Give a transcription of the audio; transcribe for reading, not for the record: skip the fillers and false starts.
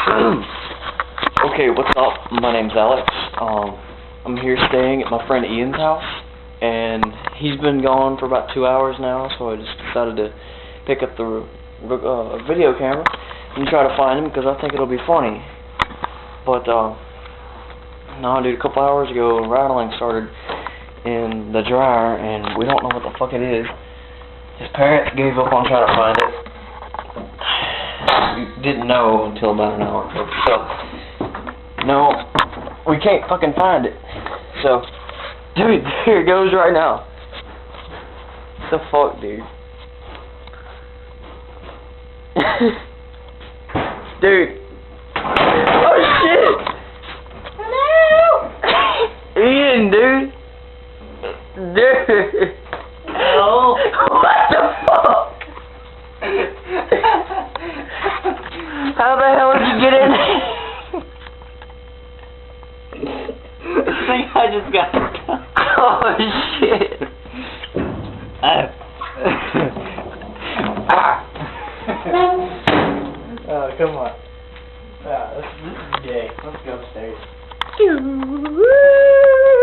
Okay, what's up? My name's Alex. I'm here staying at my friend Ian's house, and he's been gone for about 2 hours now, so I just decided to pick up the video camera and try to find him because I think it'll be funny. But no, dude, a couple hours ago, rattling started in the dryer, and we don't know what the fuck it is. His parents gave up on trying to find it. We didn't know until about an hour ago. So, no, we can't fucking find it. So, dude, here it goes right now. What the fuck, dude? Dude. Oh, shit! Hello! Ian, dude. Dude. No. What the fuck? How the hell did you get in? I think I just got stuck. Oh shit. Oh, come on. This is gay. Let's go upstairs.